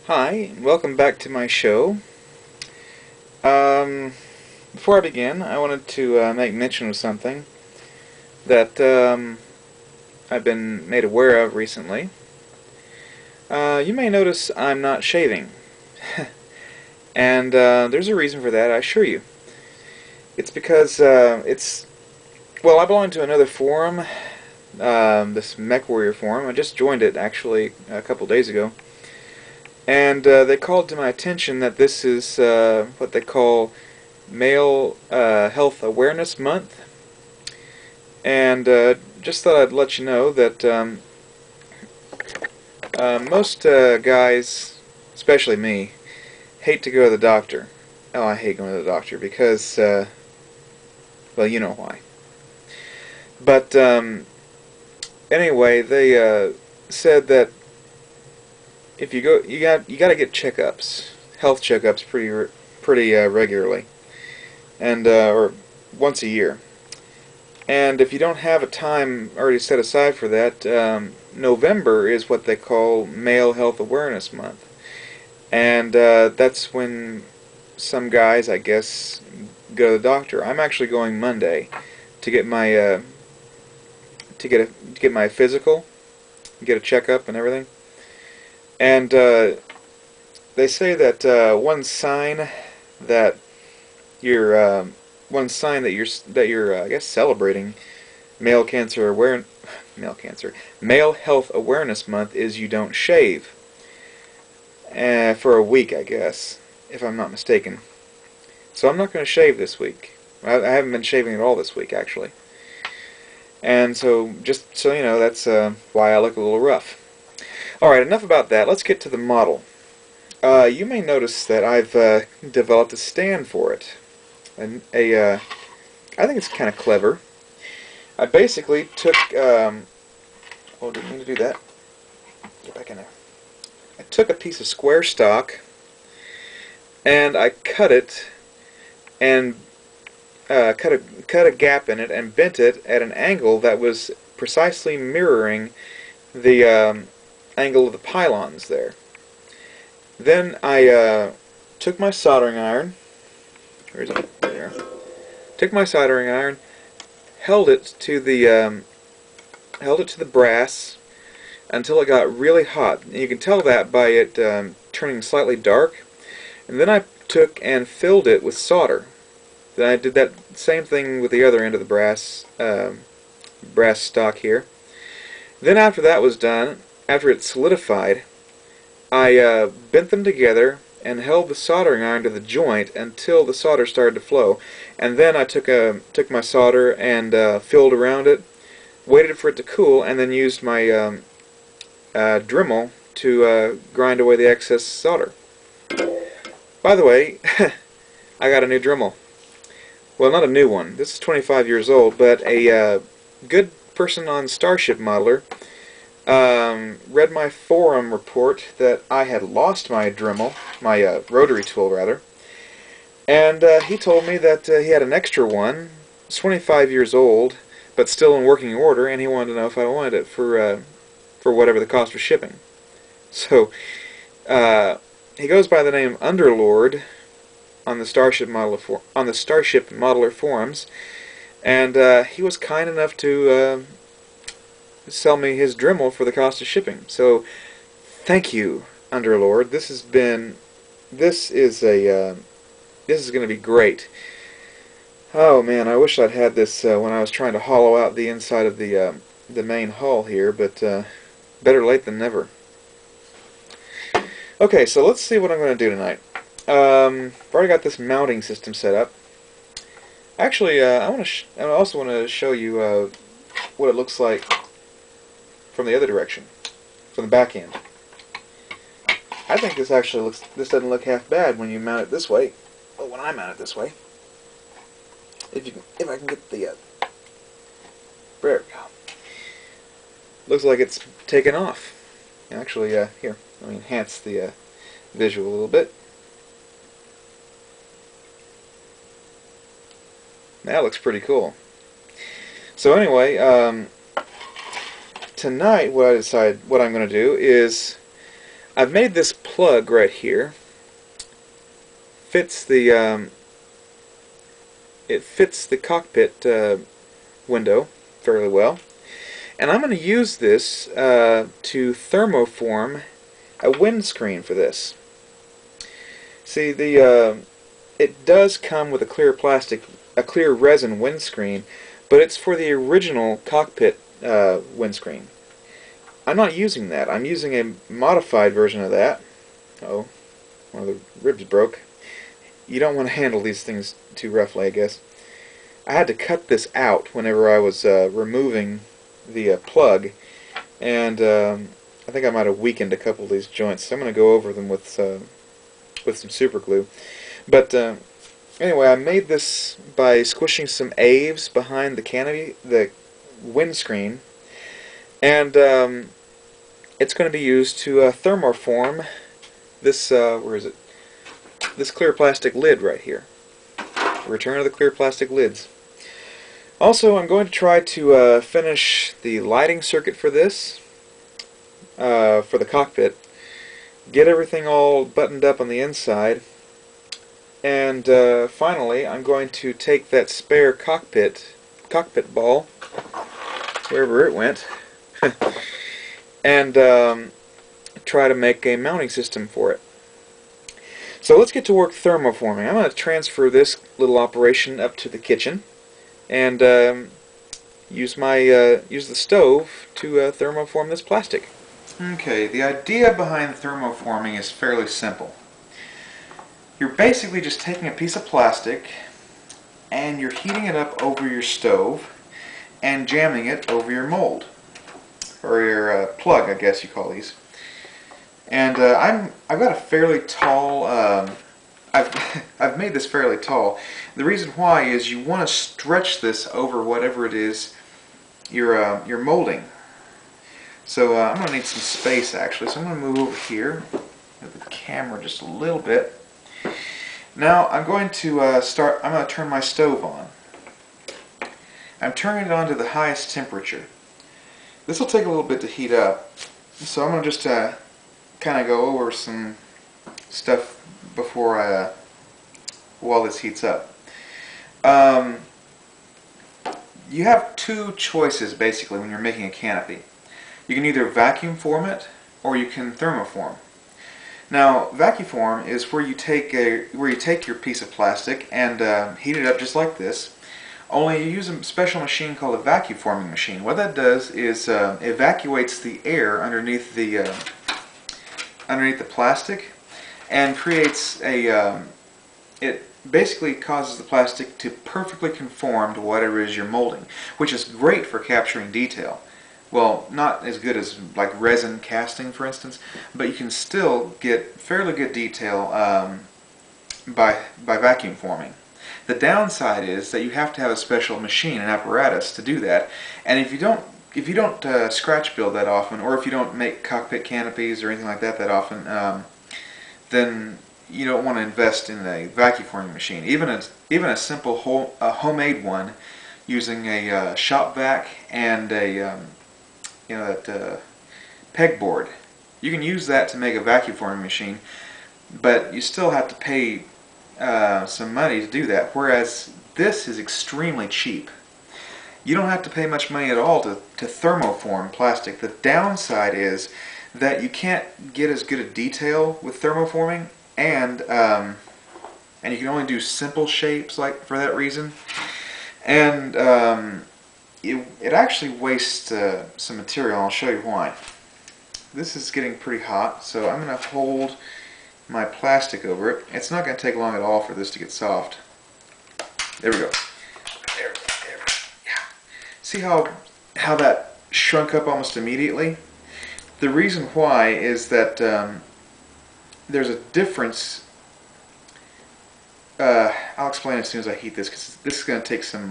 Hi, welcome back to my show. Before I begin, I wanted to make mention of something that I've been made aware of recently. You may notice I'm not shaving, and there's a reason for that, I assure you. It's because well, I belong to another forum, this Mech Warrior forum. I just joined it actually a couple days ago. And they called to my attention that this is what they call Male Health Awareness Month. And just thought I'd let you know that most guys, especially me, hate to go to the doctor. Oh, I hate going to the doctor because, well, you know why. But anyway, they said that if you go, you got to get checkups, health checkups, pretty regularly, and or once a year. And if you don't have a time already set aside for that, November is what they call Male Health Awareness Month, and that's when some guys, I guess, go to the doctor. I'm actually going Monday to get my to get my physical, get a checkup and everything. And they say that you're one sign that you're I guess celebrating male cancer aware male health awareness month is you don't shave for a week, I guess, if I'm not mistaken. So I'm not going to shave this week. I haven't been shaving at all this week actually. And so just so you know, that's why I look a little rough. Alright, enough about that. Let's get to the model. You may notice that I've developed a stand for it. I think it's kind of clever. I basically took, oh, didn't mean to do that. Get back in there. I took a piece of square stock and I cut it and cut a gap in it and bent it at an angle that was precisely mirroring the angle of the pylons there. Then I took my soldering iron. Where is it? There. Took my soldering iron, held it to the brass until it got really hot. And you can tell that by it turning slightly dark. And then I took and filled it with solder. Then I did that same thing with the other end of the brass stock here. Then after that was done, after it solidified, I bent them together and held the soldering iron to the joint until the solder started to flow. And then I took my solder and filled around it, waited for it to cool, and then used my Dremel to grind away the excess solder. By the way, I got a new Dremel. Well, not a new one. This is 25 years old, but a good person on Starship Modeler read my forum report that I had lost my Dremel, my rotary tool rather, and he told me that he had an extra one. It's 25 years old, but still in working order, and he wanted to know if I wanted it for whatever the cost of shipping. So he goes by the name Underlord on the Starship Modeler forums, and he was kind enough to sell me his Dremel for the cost of shipping. So thank you, Underlord. This is going to be great. Oh man, I wish I'd had this when I was trying to hollow out the inside of the main hull here, but better late than never. Okay, so let's see what I'm going to do tonight. I've already got this mounting system set up. Actually, I also want to show you what it looks like from the other direction, from the back end. I think this doesn't look half bad when you mount it this way. Oh, when I mount it this way. If I can get the there we go. Looks like it's taken off. Actually, here, let me enhance the visual a little bit. That looks pretty cool. So anyway, tonight what I'm going to do is I've made this plug right here. Fits the it fits the cockpit window fairly well, and I'm going to use this to thermoform a windscreen for this. See, it does come with a clear resin windscreen, but it's for the original cockpit windscreen. I'm not using that. I'm using a modified version of that. Oh, one of the ribs broke. You don't want to handle these things too roughly, I guess. I had to cut this out whenever I was removing the plug, and I think I might have weakened a couple of these joints, so I'm going to go over them with some super glue. But anyway, I made this by squishing some aves behind the canopy, the windscreen, and it's going to be used to thermoform this, where is it? This clear plastic lid right here. Return of the clear plastic lids. Also, I'm going to try to finish the lighting circuit for this, for the cockpit, get everything all buttoned up on the inside, and finally I'm going to take that spare cockpit ball, wherever it went, and try to make a mounting system for it. So let's get to work thermoforming. I'm going to transfer this little operation up to the kitchen and use the stove to thermoform this plastic. Okay, the idea behind thermoforming is fairly simple. You're basically just taking a piece of plastic and you're heating it up over your stove and jamming it over your mold, or your plug, I guess you call these. And I've got a fairly tall. I've made this fairly tall. The reason why is you want to stretch this over whatever it is you're molding. So I'm going to need some space actually. So I'm going to move over here with the camera just a little bit. Now I'm going to I'm going to turn my stove on. I'm turning it on to the highest temperature. This will take a little bit to heat up, so I'm going to just kind of go over some stuff before while this heats up. You have two choices basically when you're making a canopy. You can either vacuum form it or you can thermoform. Now, vacuum form is where you take your piece of plastic and heat it up just like this. Only you use a special machine called a vacuum forming machine. What that does is evacuates the air underneath the plastic and creates a it basically causes the plastic to perfectly conform to whatever it is you're molding, which is great for capturing detail. Well, not as good as like resin casting, for instance, but you can still get fairly good detail by vacuum forming. The downside is that you have to have a special machine and apparatus to do that, and if you don't scratch build that often, or if you don't make cockpit canopies or anything like that often, then you don't want to invest in a vacuum forming machine. Even a simple homemade one using a shop vac and a that pegboard. You can use that to make a vacuum forming machine, but you still have to pay some money to do that, whereas this is extremely cheap. You don't have to pay much money at all to thermoform plastic. The downside is that you can't get as good a detail with thermoforming, and you can only do simple shapes like for that reason, and it actually wastes some material. I'll show you why. This is getting pretty hot, so I'm going to hold my plastic over it. It's not going to take long at all for this to get soft. There we go. There we go. Yeah. See how that shrunk up almost immediately? The reason why is that there's a difference. I'll explain as soon as I heat this, because this is going to take some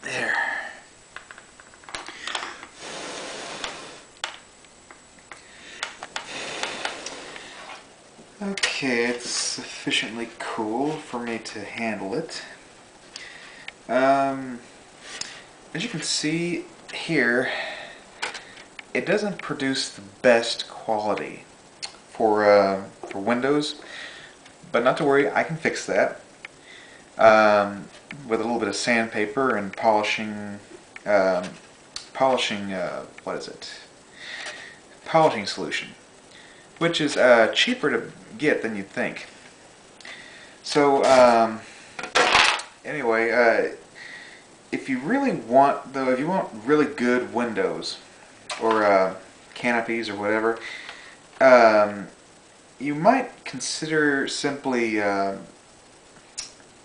there. Okay, it's sufficiently cool for me to handle it. as you can see here, it doesn't produce the best quality for windows, but not to worry, I can fix that with a little bit of sandpaper and polishing what is it? Polishing solution, which is cheaper to get than you'd think. So anyway, if you really want, though, if you want really good windows or canopies or whatever, you might consider simply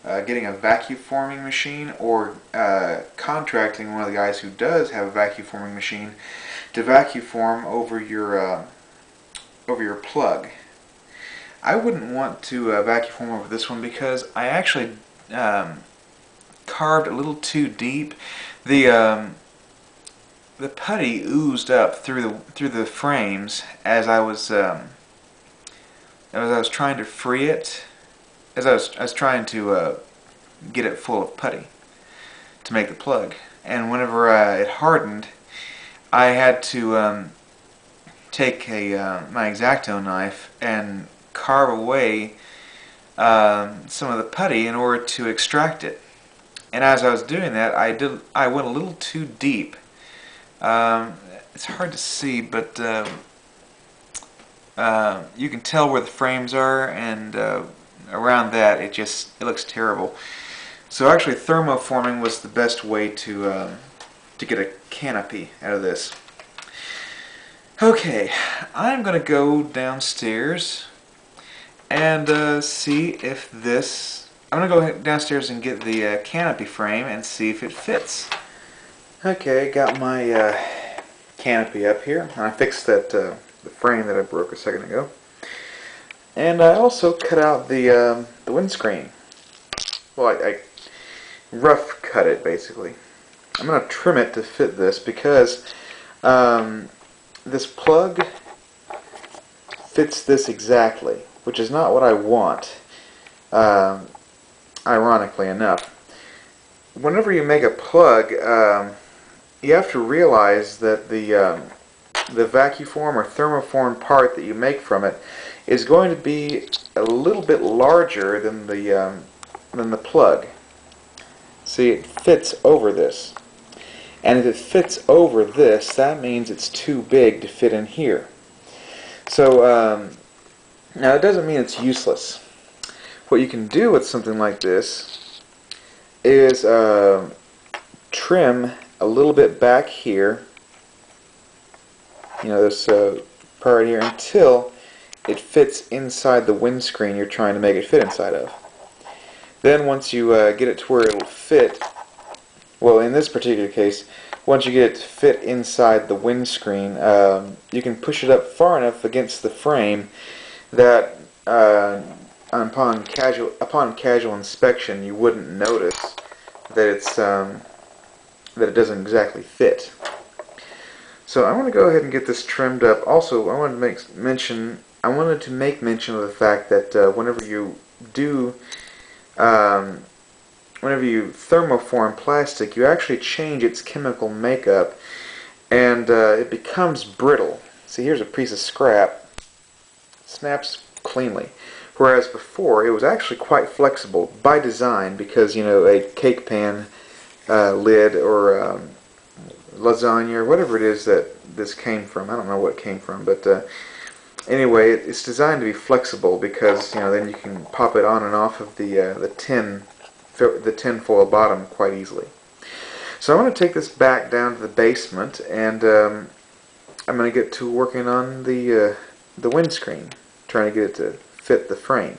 getting a vacuum forming machine, or contracting one of the guys who does have a vacuum forming machine to vacuum form over your plug. I wouldn't want to vacuum form over this one because I actually carved a little too deep. The putty oozed up through the frames as I was trying to free it, as I was trying to get it full of putty to make the plug. And whenever it hardened, I had to take my X-Acto knife and carve away some of the putty in order to extract it. And as I was doing that, I went a little too deep. It's hard to see, but you can tell where the frames are, and around that it looks terrible. So actually, thermoforming was the best way to get a canopy out of this. Okay, I'm going to go downstairs and see if this... I'm going to go downstairs and get the canopy frame and see if it fits. Okay, got my canopy up here. I fixed that the frame that I broke a second ago. And I also cut out the windscreen. Well, I rough cut it, basically. I'm going to trim it to fit this because this plug fits this exactly, which is not what I want, ironically enough. Whenever you make a plug, you have to realize that the vacuform or thermoform part that you make from it is going to be a little bit larger than the plug. See, it fits over this. And if it fits over this, that means it's too big to fit in here. So, now it doesn't mean it's useless. What you can do with something like this is trim a little bit back here, this part here, until it fits inside the windscreen you're trying to make it fit inside of. Then once you get it to where it'll fit, well, in this particular case, once you get it to fit inside the windscreen, you can push it up far enough against the frame that upon casual inspection you wouldn't notice that it doesn't exactly fit. So I want to go ahead and get this trimmed up. Also, I wanted to make mention of the fact that whenever you thermoform plastic, you actually change its chemical makeup, and it becomes brittle. See, here's a piece of scrap. It snaps cleanly. Whereas before, it was actually quite flexible by design, because, a cake pan lid or lasagna or whatever it is that this came from. I don't know what it came from, but anyway, it's designed to be flexible because, then you can pop it on and off of the tin foil bottom quite easily. So I'm going to take this back down to the basement, and I'm going to get to working on the windscreen, trying to get it to fit the frame.